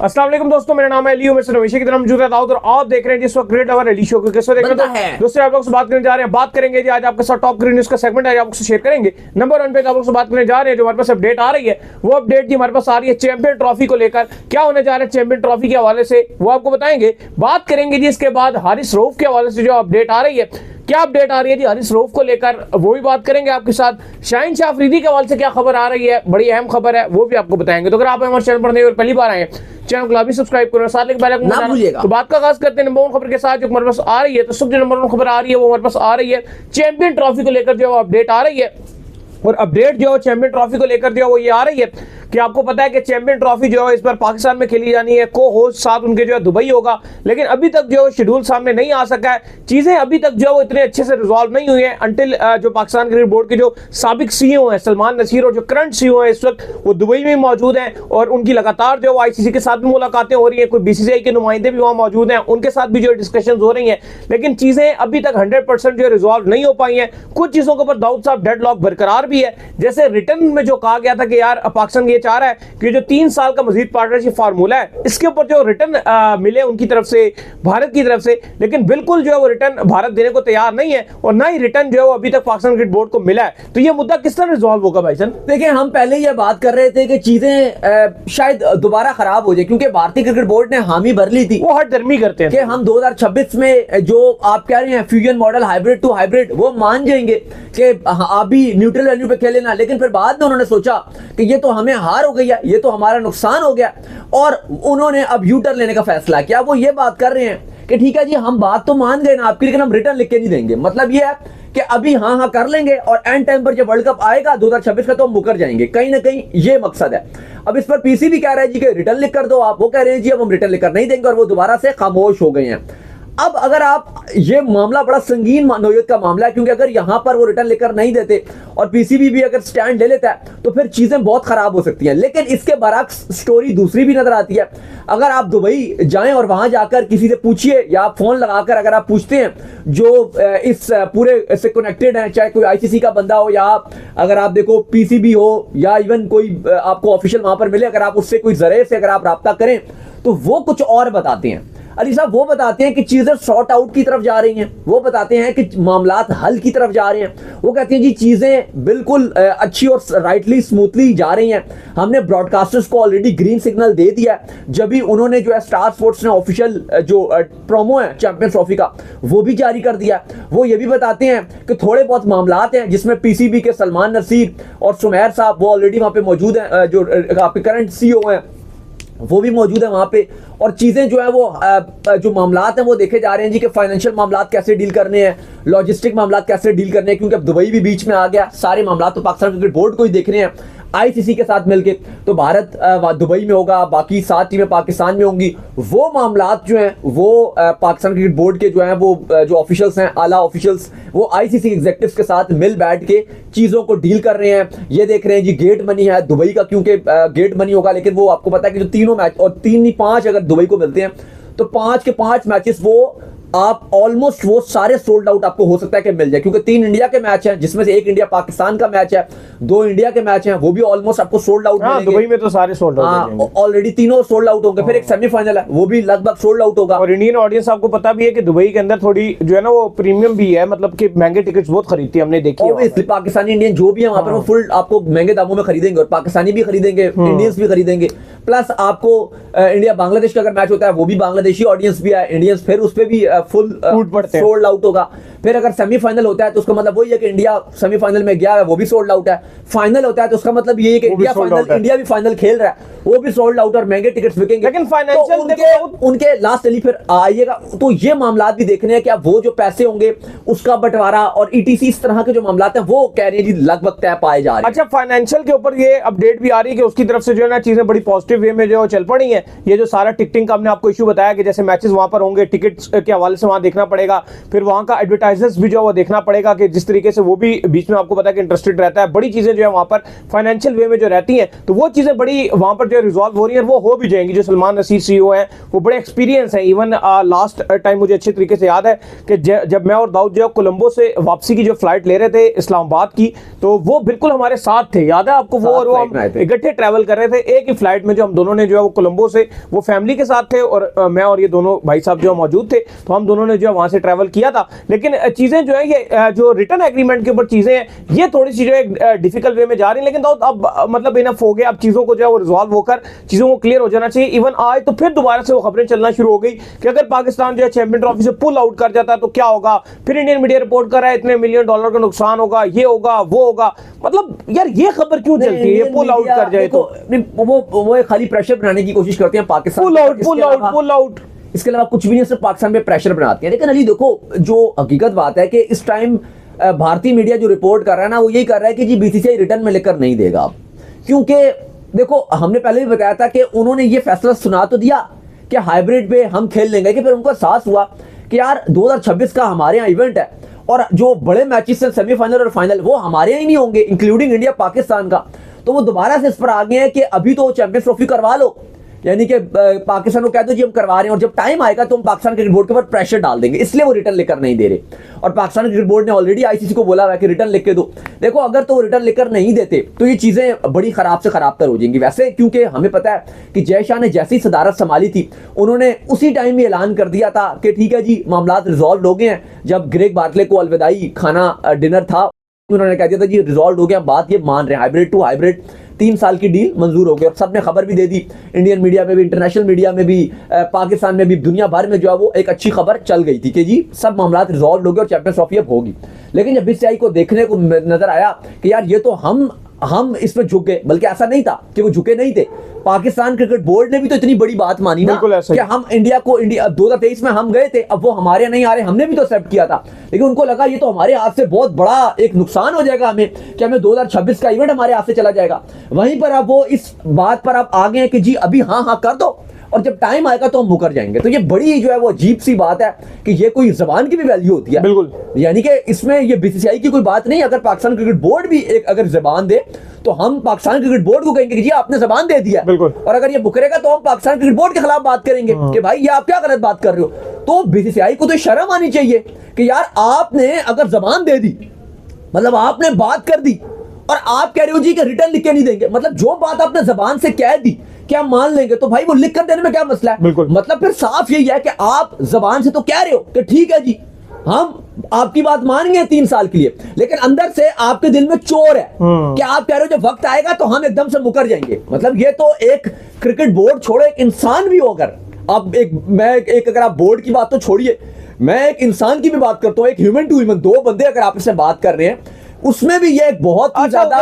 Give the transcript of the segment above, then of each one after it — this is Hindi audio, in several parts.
अस्सलाम वालेकुम दोस्तों, मेरा नाम है अली, मैं हमेशा की तरह मौजूद रहता हूं और आप देख रहे हैं जिस वक्त ग्रेट अवर अली शो को। कैसे देख रहे हैं दोस्तों, आप लोग से बात करने जा रहे हैं, बात करेंगे जी आज आपके साथ टॉप ग्रीन न्यूज का सेगमेंट है, आपको शेयर करेंगे। नंबर 1 पे आप लोग से बात करने जा रहे हैं, जो हमारे पास अपडेट आ रही है वो अपडेट जी हमारे पास आ रही है चैंपियन ट्रॉफी को लेकर। क्या होने जा रहा है चैंपियन ट्रॉफी के हवाले से वो आपको बताएंगे। बात करेंगे जी इसके बाद हारिस रऊफ के हवाले से जो अपडेट आ रही है, क्या अपडेट आ रही है जी हारिस रऊफ को लेकर, वो भी बात करेंगे आपके साथ। शाहीन शाह अफरीदी के हवाले से क्या खबर आ रही है, बड़ी अहम खबर है, वो भी आपको बताएंगे। तो अगर आप हमारे चैनल पर नए और पहली बार आए चैनल को अभी सब्सक्राइब करो, साथ में बेल आइकन ना भूलिएगा। तो बात का आगाज करते हैं नंबर 1 खबर के साथ जो हमारे पास आ रही है। तो सब जो नंबर 1 खबर आ रही है वो हमारे पास आ रही है चैंपियन ट्रॉफी को लेकर जो अपडेट आ रही है। और अपडेट जो चैंपियन ट्रॉफी को लेकर जो वो ये आ रही है कि आपको पता है कि चैंपियन ट्रॉफी जो है इस बार पाकिस्तान में खेली जानी है। को होस्ट साथ उनके जो है दुबई होगा, लेकिन अभी तक जो शेड्यूल सामने नहीं आ सका है। चीजें अभी तक जो है वो इतने अच्छे से रिजॉल्व नहीं हुई है अंटिल जो पाकिस्तान क्रिकेट बोर्ड के जो साबिक सीईओ हैं सलमान नसीर और जो करंट सीईओ हैं इस वक्त वो दुबई में मौजूद हैं और उनकी लगातार जो आईसीसी के साथ भी मुलाकातें हो रही है, कोई बीसीसीआई के नुमाइंदे भी वहां मौजूद हैं, उनके साथ भी जो डिस्कशन हो रही है, लेकिन चीजें अभी तक 100% जो रिजॉल्व नहीं हो पाई हैं। कुछ चीजों के ऊपर दाऊद साहब डेडलॉक बरकरार भी है, जैसे रिटर्न में जो कहा गया था कि यार पाकिस्तान ये चाह रहा है कि जो 3 साल का मजीद पार्टनरशिप फार्मूला है इसके ऊपर जो रिटर्न मिले उनकी तरफ से, भारत की तरफ से, लेकिन बिल्कुल जो है वो रिटर्न भारत देने को तैयार नहीं है और ना ही रिटर्न जो है वो अभी तक पाकिस्तान क्रिकेट बोर्ड को मिला है। तो ये मुद्दा किस तरह रिजॉल्व होगा भाईजान? देखिए, हम पहले ये बात कर रहे थे कि चीजें शायद दोबारा खराब हो जाए, क्योंकि भारतीय क्रिकेट बोर्ड ने हामी भर ली थी, वो हट दर्मी करते हैं कि हम 2026 में जो आप कह रहे हैं fusion model hybrid to hybrid वो मान जाएंगे कि आप भी न्यूट्रल वैल्यू पे खेलेना। लेकिन फिर बाद में उन्होंने सोचा कि ये तो हमें हार हो गई है, ये तो हमारा नुकसान हो गया, और उन्होंने अब यू टर्न लेने का फैसला किया। वो ये बात कर रहे हैं कि ठीक है जी, हम बात तो मान गए ना आपकी, लेकिन हम रिटर्न लिख के नहीं देंगे। मतलब ये है कि अभी हाँ कर लेंगे और एंड टाइम पर जब वर्ल्ड कप आएगा 2026 का तो हम मुकर जाएंगे, कहीं ना कहीं ये मकसद है। अब इस पर पीसीबी कह रहा है जी कि रिटर्न लिख कर दो आप, वो कह रहे हैं जी अब हम रिटर्न लिख कर नहीं देंगे, और वो दोबारा से खामोश हो गए हैं। अब अगर आप, ये मामला बड़ा संगीन नौयत का मामला है, क्योंकि अगर यहां पर वो रिटर्न लेकर नहीं देते और पीसीबी भी अगर स्टैंड ले लेता है तो फिर चीजें बहुत खराब हो सकती हैं। लेकिन इसके बरक्स स्टोरी दूसरी भी नजर आती है। अगर आप दुबई जाएं और वहां जाकर किसी से पूछिए, या आप फोन लगाकर अगर आप पूछते हैं जो इस पूरे से कनेक्टेड है, चाहे कोई आईसीसी का बंदा हो या अगर आप देखो पीसीबी हो या इवन कोई आपको ऑफिशियल वहां पर मिले, अगर आप उससे कोई जरिए से अगर आप राब्ता करें तो वो कुछ और बताते हैं। अली साहब वो बताते हैं कि चीजें सॉर्ट आउट की तरफ जा रही हैं, वो बताते हैं कि मामलात हल की तरफ जा रहे हैं। वो कहते हैं जी चीजें बिल्कुल अच्छी और राइटली स्मूथली जा रही हैं। हमने ब्रॉडकास्टर्स को ऑलरेडी ग्रीन सिग्नल दे दिया, जब भी उन्होंने जो है स्टार स्पोर्ट्स ने ऑफिशियल जो प्रोमो है चैंपियंस ट्रॉफी का वो भी जारी कर दिया। वो ये भी बताते हैं कि थोड़े बहुत मामलात हैं जिसमें पीसीबी के सलमान नसीर और सुमैर साहब वो ऑलरेडी वहां पे मौजूद हैं, जो आपके करंट सीईओ हैं वो भी मौजूद है वहां पे। और चीजें जो है वो जो मामलात हैं वो देखे जा रहे हैं जी कि फाइनेंशियल मामलात कैसे डील करने हैं, लॉजिस्टिक मामलात कैसे डील करने हैं, क्योंकि अब दुबई भी बीच में आ गया। सारे मामलात तो पाकिस्तान क्रिकेट बोर्ड को ही देखने हैं आईसीसी के साथ मिलके। तो भारत दुबई में होगा, बाकी 7 टीमें पाकिस्तान में होंगी। वो मामलात जो हैं वो पाकिस्तान क्रिकेट बोर्ड के जो हैं वो जो ऑफिशियल्स हैं, आला ऑफिशियल्स, वो आईसीसी एग्जीक्यूटिव्स के साथ मिल बैठ के चीजों को डील कर रहे हैं। ये देख रहे हैं जी गेट मनी है दुबई का, क्योंकि गेट मनी होगा, लेकिन वो आपको पता है कि जो तीनों मैच, और 3 नहीं 5 अगर दुबई को मिलते हैं तो 5 के 5 मैचेस वो आप ऑलमोस्ट वो सारे सोल्ड आउट आपको हो सकता है कि मिल जाए, क्योंकि 3 इंडिया के मैच हैं, जिसमें से 1 इंडिया पाकिस्तान का मैच है, 2 इंडिया के मैच हैं, वो भी ऑलमोस्ट आपको सोल्ड आउट मिलेंगे। दुबई में तो सारे सोल्ड आउट ऑलरेडी तीनों सोल्ड आउट होंगे। फिर एक सेमीफाइनल है वो भी लगभग सोल्ड आउट होगा। और इंडियन ऑडियंस आपको पता भी है कि दुबई के अंदर थोड़ी जो है ना वो प्रीमियम भी है, मतलब कि महंगे टिकट्स बहुत खरीदती है, हमने देखी है। पाकिस्तानी इंडियन जो भी है वहां पर वो फुल आपको महंगे दामों में खरीदेंगे, और पाकिस्तानी भी खरीदेंगे, इंडियंस भी खरीदेंगे। प्लस आपको इंडिया बांग्लादेश का अगर मैच होता है वो भी बांग्लादेशी ऑडियंस भी है, इंडियंस फिर उस पर भी फुल सोल्ड आउट होगा। फिर अगर सेमीफाइनल होता है तो उसका मतलब वही है कि इंडिया सेमीफाइनल में गया है, वो भी सोल्ड आउट है। फाइनल होता है तो उसका मतलब ये है कि इंडिया भी फाइनल खेल रहा है, वो भी सोल्ड आउट और महंगे टिकट्स बिकेंगे। लेकिन फाइनेंशियल तो उनके लास्ट अली फिर आइएगा तो ये मामलात भी देखने हैं कि वो जो पैसे होंगे उसका बंटवारा और ईटीसी इस तरह के जो मामलात हैं वो कह रहे हैं जी लगभग तय पाए जा रहे हैं। अच्छा, फाइनेंशियल के ऊपर ये अपडेट भी आ रही है कि उसकी तरफ से जो है ना चीजें बड़ी पॉजिटिव वे में जो चल पड़ी हैं। ये जो सारा टिकटिंग का हमने आपको इशू बताया कि जैसे मैचेस वहां पर होंगे टिकट्स के हवाले से वहां देखना पड़ेगा, फिर वहां का एडवर्टाइजर्स भी जो है वो देखना पड़ेगा कि जिस तरीके से वो भी बीच में आपको पता है कि इंटरेस्टेड रहता है, बड़ी चीजें जो है वहां पर फाइनेंशियल वे में जो रहती हैं, तो वो चीजें बड़ी वहां पर जो रिजॉल्व हो रही है, वो हो भी जाएंगी। जो सलमान नसीर सीईओ हैं वो बड़े एक्सपीरियंस है। इवन लास्ट टाइम मुझे अच्छे तरीके से याद है कि जब मैं और दाऊद जो कोलंबो से वापसी की जो फ्लाइट ले रहे थे इस्लामाबाद की, तो वो बिल्कुल हमारे साथ थे, याद है आपको? वो और वो हम इकट्ठे ट्रैवल कर रहे थे एक ही फ्लाइट में, जो हम दोनों ने जो है वो कोलंबो से वो फैमिली के साथ थे और मैं और ये दोनों भाई साहब जो मौजूद थे, तो हम दोनों ने जो है वहां से ट्रैवल किया था। लेकिन चीजें जो है ये जो रिटर्न एग्रीमेंट के ऊपर चीजें हैं, ये थोड़ी सी जो है डिफिकल्ट वे में जा रही है। लेकिन दाऊद अब मतलब इनफ हो गया, अब चीजों को जो है वो रिजॉल्व होकर चीजों को क्लियर हो जाना चाहिए। इवन आज तो फिर दोबारा से वो खबरें चलना शुरू हो गई कि अगर पाकिस्तान जो है चैंपियन ट्रॉफी से पुल आउट कर जाता है तो क्या होगा। फिर इंडियन मीडिया रिपोर्ट कर रहा है इतने $1 मिलियन का नुकसान होगा, ये होगा वो होगा। मतलब यार ये खबर क्यों चलती है, ये पुल आउट कर जाए तो वो खाली प्रेशर बनाने की कोशिश करते हैं पाकिस्तान, पुल आउट। इसके अलावा कुछ भी नहीं, सिर्फ पाकिस्तान पे प्रेशर बनाते हैं। लेकिन अली देखो, जो हकीकत बात है कि इस टाइम भारतीय मीडिया जो रिपोर्ट कर रहा है ना, वो यही कर रहा है कि जी बीसीसीआई रिटर्न में लेकर नहीं देगा। क्योंकि देखो, हमने पहले भी बताया था कि उन्होंने ये फैसला सुना तो दिया कि हाइब्रिड पे हम खेल लेंगे, कि फिर उनको एहसास हुआ कि यार 2026 का हमारे यहाँ इवेंट है और जो बड़े मैचेस हैं सेमीफाइनल और फाइनल वो हमारे यहाँ ही नहीं होंगे, इंक्लूडिंग इंडिया पाकिस्तान का। तो वो दोबारा से इस पर आ गए हैं कि अभी तो चैंपियंस ट्रॉफी करवा लो, यानी कि पाकिस्तान को कह दो जी हम करवा रहे हैं और जब टाइम आएगा तो हम पाकिस्तान क्रिकेट बोर्ड के ऊपर प्रेशर डाल देंगे, इसलिए वो रिटर्न लेकर नहीं दे रहे। और पाकिस्तान क्रिकेट बोर्ड ने ऑलरेडी आईसीसी को बोला हुआ है कि रिटर्न लिख के दो। देखो, अगर तो रिटर्न लेकर नहीं देते तो ये चीजें बड़ी खराब से खराब तर हो जाएंगी। वैसे क्योंकि हमें पता है कि जय शाह ने जैसी सदारत संभाली थी, उन्होंने उसी टाइम ही ऐलान कर दिया था कि ठीक है जी मामला रिजॉल्व हो गए हैं। जब ग्रेग बार्कले को अलविदाई खाना डिनर था, उन्होंने कह दिया था जी रिजॉल्व हो गया, बात ये मान रहे हैं, हाइब्रिड टू हाइब्रिड 3 साल की डील मंजूर हो गई। और सबने खबर भी दे दी, इंडियन मीडिया में भी, इंटरनेशनल मीडिया में भी, पाकिस्तान में भी, दुनिया भर में जो है वो एक अच्छी खबर चल गई थी कि जी सब मामला रिजॉल्व हो गए और चैंपियंस ट्रॉफी अब होगी। लेकिन जब बीसीसीआई को देखने को नजर आया कि यार ये तो हम इसमें झुक गए, बल्कि ऐसा नहीं था कि वो झुके नहीं थे, पाकिस्तान क्रिकेट बोर्ड ने भी तो इतनी बड़ी बात मानी ना कि हम इंडिया 2023 में हम गए थे, अब वो हमारे नहीं आ रहे, हमने भी तो एक्सेप्ट किया था। लेकिन उनको लगा ये तो हमारे हाथ से बहुत बड़ा एक नुकसान हो जाएगा हमें, कि हमें 2026 का इवेंट हमारे हाथ से चला जाएगा। वहीं पर अब वो इस बात पर अब आ गए हैं कि जी अभी हाँ कर दो और जब टाइम आएगा तो हम मुकर जाएंगे। तो ये बड़ी जो है वो अजीब सी बात है कि ये कोई जबान की भी वैल्यू होती है। बिल्कुल, यानी कि इसमें ये बीसीसीआई की कोई बात नहीं। अगर पाकिस्तान क्रिकेट बोर्ड भी एक अगर जबान दे तो हम पाकिस्तान क्रिकेट बोर्ड को कहेंगे कि जी आपने जबान दे दिया। बिल्कुल। और अगर ये मुकरेगा तो हम पाकिस्तान क्रिकेट बोर्ड के खिलाफ बात करेंगे कि भाई ये आप क्या गलत बात कर रहे हो। तो बीसीसीआई को तो शर्म आनी चाहिए कि यार आपने अगर जबान दे दी, मतलब आपने बात कर दी और आप कह रहे हो जी कि रिटर्न लिख के नहीं देंगे। मतलब जो बात आपने जबान से कह दी क्या मान लेंगे, तो भाई वो लिख कर देने में क्या मसला है। बिल्कुल। मतलब फिर साफ यही है कि आप जबान से तो कह रहे हो कि ठीक है जी हम आपकी बात मानेंगे 3 साल के लिए, लेकिन अंदर से आपके दिल में चोर है कि आप कह रहे हो जब वक्त आएगा तो हम एकदम से मुकर जाएंगे। मतलब ये तो एक क्रिकेट बोर्ड छोड़ो, एक इंसान भी हो, अगर अब अगर आप बोर्ड की बात तो छोड़िए, मैं एक इंसान की भी बात करता हूं, एक ह्यूमन टू ह्यूमन, 2 बंदे अगर आपस में बात कर रहे हैं, उसमें भी ये एक बहुत ही ज्यादा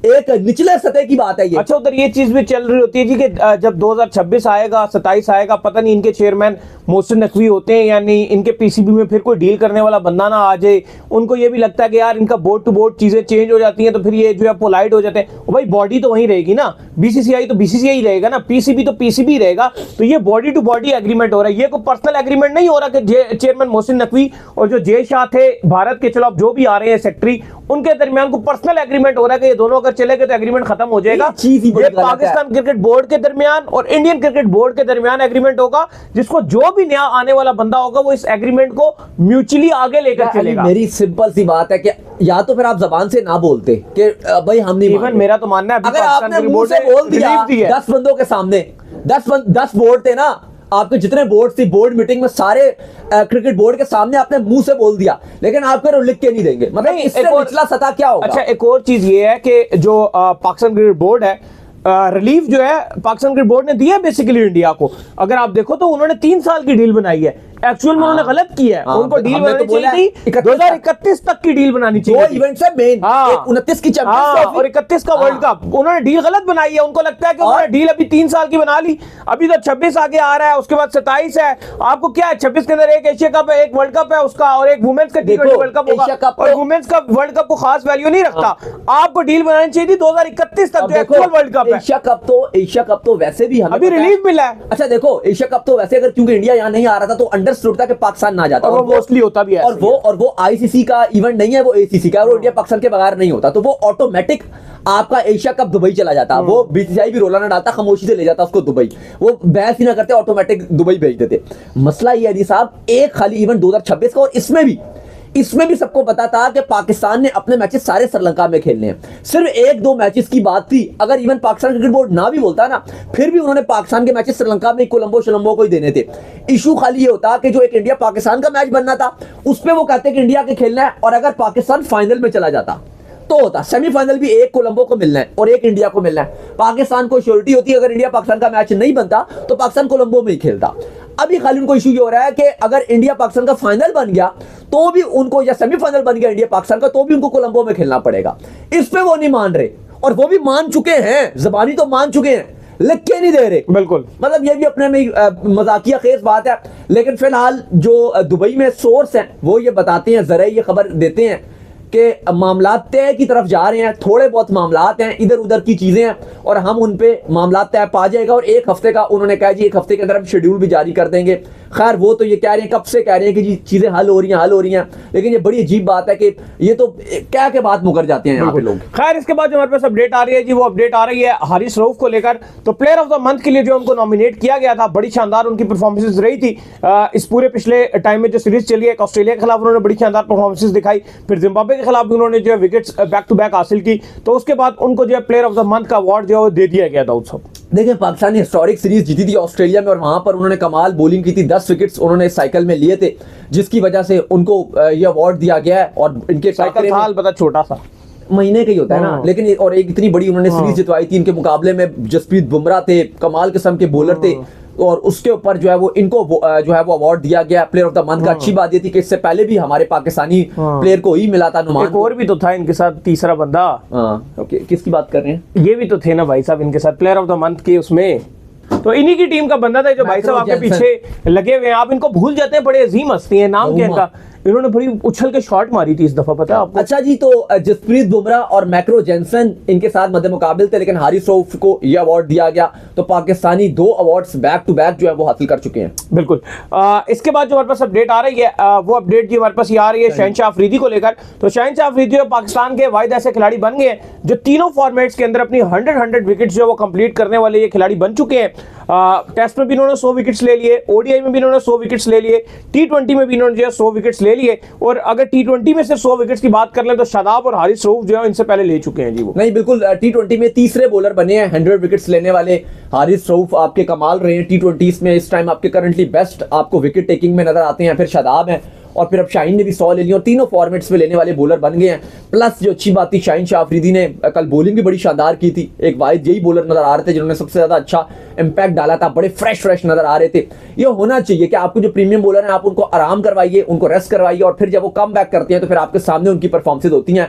एक निचले सतह की बात है ये। अच्छा, उधर ये चीज भी चल रही होती है जी कि जब 2026 आएगा, 27 आएगा, पता नहीं इनके चेयरमैन मोहसिन नकवी होते हैं, यानी इनके पीसीबी में फिर कोई डील करने वाला बंदा ना आ जाए। उनको ये भी लगता है कि यार इनका बोर्ड टू बोर्ड चीजें चेंज हो जाती हैं, तो फिर ये जो है पोलाइट हो जाते हैं। भाई बॉडी तो वहीं रहेगी ना, बीसीसीआई तो बीसीसीआई रहेगा ना, पीसीबी तो पीसीबी रहेगा। तो ये बॉडी टू बॉडी एग्रीमेंट हो रहा है, ये कोई पर्सनल एग्रीमेंट नहीं हो रहा कि चेयरमैन मोहसिन नकवी और जो जय शाह थे भारत के, चलो अब जो भी आ रहे हैं सेक्रेटरी, उनके दरमियान को पर्सनल एग्रीमेंट हो रहा है कि ये दोनों अगर चले गए तो एग्रीमेंट खत्म हो जाएगा। ये पाकिस्तान क्रिकेट बोर्ड के दरमियान और इंडियन क्रिकेट बोर्ड के दरमियान एग्रीमेंट होगा, जिसको जो भी नया आने वाला बंदा होगा वो इस एग्रीमेंट को म्यूचुअली आगे लेकर चलेगा। मेरी सिंपल सी बात है कि या तो फिर आप जबान से ना बोलते कि भाई हम नहीं, इवन मेरा तो मानना है अगर आपने मुंह से बोल दिया 10 बंदों के सामने, 10 बोर्ड थे ना आपके, जितने बोर्ड थी, बोर्ड मीटिंग में सारे क्रिकेट बोर्ड के सामने आपने मुंह से बोल दिया, लेकिन आप लिख के नहीं देंगे, मतलब इससे निचला सतह क्या होगा। अच्छा, एक और चीज ये है कि जो पाकिस्तान क्रिकेट बोर्ड है, रिलीफ जो है पाकिस्तान क्रिकेट बोर्ड ने दिया है बेसिकली इंडिया को। अगर आप देखो तो उन्होंने 3 साल की डील बनाई है, एक्चुअल में उन्होंने गलत किया है। उनको डील बनानी चाहिए थी 2031 तक की डील बनानी चाहिए। 2 इवेंट्स है मेन, 29 की चैंपियंस ट्रॉफी और 31 का वर्ल्ड कप। उन्होंने डील गलत बनाई है। उनको लगता है कि उन्होंने डील अभी 3 साल की बना ली, अभी तो 26 आगे आ रहा है, उसके बाद 27 है। आपको क्या है, 26 के अंदर एक एशिया कप है, एक वर्ल्ड कप है उसका, और एक वुमेन्स का T20 वर्ल्ड कप होगा, और वुमेन्स का वर्ल्ड कप को खास वैल्यू नहीं रखता। आपको डील बनानी चाहिए थी 2031 तक जो एक्चुअल वर्ल्ड कप है। एशिया कप तो वैसे भी हमें अभी रिलीफ मिला है। अच्छा देखो, एशिया कप तो वैसे अगर क्योंकि इंडिया यहाँ नहीं आ रहा था तो अंडर इंटरेस्ट उठता कि पाकिस्तान ना जाता, और वो मोस्टली होता भी है, और वो आईसीसी का इवेंट नहीं है, वो एसीसी का, और इंडिया पाकिस्तान के बगैर नहीं होता, तो वो ऑटोमेटिक आपका एशिया कप दुबई चला जाता, वो बीसीसीआई भी रोला ना डालता, खामोशी से ले जाता उसको दुबई, वो बहस ही ना करते, ऑटोमेटिक दुबई भेज देते। मसला ये है जी साहब, एक खाली इवेंट 2026 का, और इसमें भी सबको पता था कि पाकिस्तान ने अपने मैचेस सारे श्रीलंका में खेलने हैं। सिर्फ 1-2 मैचेस की बात थी, अगर इवन पाकिस्तान क्रिकेट बोर्ड ना भी बोलता ना, फिर भी उन्होंने पाकिस्तान के मैचेस श्रीलंका में कोलंबो को ही देने थे। इशू खाली ये होता कि जो एक इंडिया पाकिस्तान का मैच बनना था, उस पर वो कहते कि इंडिया के खेलना है, और अगर पाकिस्तान फाइनल में चला जाता तो होता सेमीफाइनल भी एक कोलंबो को मिलना है और एक इंडिया को मिलना है। पाकिस्तान को श्योरिटी होती है अगर इंडिया पाकिस्तान का मैच नहीं बनता तो पाकिस्तान कोलंबो में ही खेलता। अभी खाली उनको इशू ये हो रहा है कि अगर इंडिया पाकिस्तान का फाइनल बन गया तो भी उनको, या सेमीफाइनल बन गया इंडिया पाकिस्तान का, तो भी उनको कोलंबो में खेलना पड़ेगा। इस पे वो नहीं मान रहे, और वो भी मान चुके हैं, ज़बानी तो मान चुके हैं, लिख के नहीं दे रहे। बिल्कुल, मतलब ये भी अपने में मजाकिया खेज बात है। लेकिन फिलहाल जो दुबई में सोर्स हैं वो ये बताते हैं, जरा ये खबर देते हैं कि मामला तय की तरफ जा रहे हैं, थोड़े बहुत मामलात हैं, इधर उधर की चीजें हैं, और हम उन पे मामला तय पा जाएगा, और 1 हफ्ते का उन्होंने कहा जी 1 हफ्ते के अंदर हम शेड्यूल भी जारी कर देंगे। खैर वो तो ये कह रहे हैं, कब से कह रहे हैं कि जी चीजें हल हो रही हैं, लेकिन ये बड़ी अजीब बात है कि ये तो क्या के बात मुकर जाते हैं यहाँ पे लोग। खैर इसके बाद जो हमारे पास अपडेट आ रही है जी, वो अपडेट आ रही है हारिस रऊफ को लेकर। तो प्लेयर ऑफ द मंथ के लिए जो उनको नॉमिनेट किया गया था, बड़ी शानदार उनकी परफॉर्मेंसेस रही थी इस पूरे पिछले टाइम में जो सीरीज चली है। ऑस्ट्रेलिया के खिलाफ उन्होंने बड़ी शानदार परफॉर्मेंसेस दिखाई, फिर जिम्बाब्वे के खिलाफ भी उन्होंने जो है विकेट्स बैक टू बैक हासिल की, तो उसके बाद उनको जो है प्लेयर ऑफ द मंथ का अवार्ड जो है दे दिया गया था उत्सव। देखिए पाकिस्तान ने हिस्टोरिक सीरीज जीती थी ऑस्ट्रेलिया में, और वहां पर उन्होंने कमाल बॉलिंग की थी, 10 विकेट्स उन्होंने साइकिल में लिए थे, जिसकी वजह से उनको ये अवार्ड दिया गया है। और इनके साइकिल साल बता छोटा सा महीने का ही होता है ना, लेकिन और एक इतनी बड़ी उन्होंने सीरीज जितवाई थी। इनके मुकाबले में जसप्रीत बुमराह थे, कमाल किस्म के बॉलर थे, और उसके ऊपर जो है वो इनको जो है वो अवार्ड दिया गया प्लेयर ऑफ द मंथ का। अच्छी बात ये थी कि इससे पहले भी हमारे पाकिस्तानी प्लेयर को ही मिला था नुमान। एक और भी तो था इनके साथ तीसरा बंदा। ओके, किसकी बात कर रहे हैं? ये भी तो थे ना भाई साहब इनके साथ प्लेयर ऑफ द मंथ के उसमें, तो इन्हीं की टीम का बंदा था जो भाई साहब आपके पीछे लगे हुए हैं। आप इनको भूल जाते हैं, बड़े अजीम हस्ती हैं, नाम क्या इनका? इन्होंने बड़ी उछल के शॉट मारी थी इस दफा, पता है आपको? अच्छा जी, तो जसप्रीत बुमराह और मैक्रो जेनसन इनके साथ मध्य मुकाबिल थे, लेकिन हारिस रऊफ को यह अवार्ड दिया गया। तो Pakistani 2 awards back to back जो है वो हासिल कर चुके हैं। बिल्कुल। इसके बाद जो हमारे पास अपडेट आ रही है, वो अपडेट जी हमारे पास ये आ रही है शहनशाह अफरीदी को लेकर। तो शहनशाह अफरीदी पाकिस्तान के वाहिद ऐसे खिलाड़ी बन गए हैं जो तीनों फॉर्मेट्स के अंदर अपनी 100 विकेट्स जो वो कंप्लीट करने वाले ये खिलाड़ी बन चुके हैं। टेस्ट में भी इन्होंने 100 विकेट्स ले लिए, ओडीआई में भी इन्होंने 100 विकेट्स ले लिए, T20 में भी इन्होंने जो है 100 विकेट्स ले लिए। और अगर T20 में सिर्फ 100 विकेट्स की बात कर लें तो शादाब और हारिस रऊफ जो है इनसे पहले ले चुके हैं जी। वो नहीं, बिल्कुल T20 में तीसरे बॉलर बने हैं 100 विकेट्स लेने वाले। हारिस रऊफ आपके कमाल रहे हैं T20 में, इस टाइम आपके करंटली बेस्ट आपको विकेट टेकिंग में नजर आते हैं। फिर शादाब है, और फिर अब शाहीन ने भी 100 ले ली, और तीनों फॉर्मेट्स में लेने वाले बॉलर बन गए हैं। प्लस जो अच्छी बात थी, शहनशाह अफरीदी ने कल बॉलिंग भी बड़ी शानदार की थी। एक वाहिद यही बॉलर नजर आ रहे थे जिन्होंने सबसे ज्यादा अच्छा इंपैक्ट डाला था, बड़े फ्रेश नजर आ रहे थे। ये होना चाहिए कि आपको जो प्रीमियम बॉलर हैं आप उनको आराम करवाइए, उनको रेस्ट करवाइए, और फिर जब वो कम बैक करते हैं तो फिर आपके सामने उनकी परफॉर्मेंस होती हैं।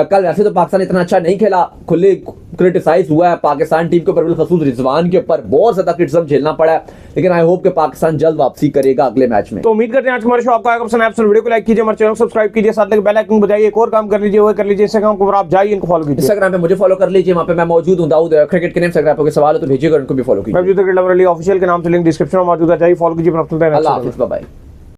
कल वैसे तो पाकिस्तान इतना अच्छा नहीं खेला, खुले क्रिटिसाइज हुआ है पाकिस्तान टीम के ऊपर, बिलखसूस रिजवान के ऊपर बहुत ज्यादा क्रिटिसिज्म झेलना पड़ा है, लेकिन आई होप कि पाकिस्तान जल्द वापसी करेगा अगले मैच में। तो उम्मीद करते हैं आज हमारे शो आपको आएगा पसंद। आप वीडियो को लाइक कीजिए, हमारे चैनल को सब्सक्राइब कीजिए, साथ में बेल आइकन बजाइए। एक और काम कर लीजिए, वो कर लीजिए इंस्टाग्राम पर आप जाइए, इनको फॉलो कीजिए। इंस्टाग्राम पे मुझे फॉलो कर लीजिए, वहां पे मैं मौजूद हूं, दाऊद क्रिकेट के नेम से। अगर आपको सवाल हो तो भेजिएगा, उनको भी फॉलो कीजिए। ऑफिशियल के नाम से लिंक डिस्क्रिप्शन में मौजूद है, जाइए फॉलो कीजिए। अल्लाह हाफिज़, बाय बाय।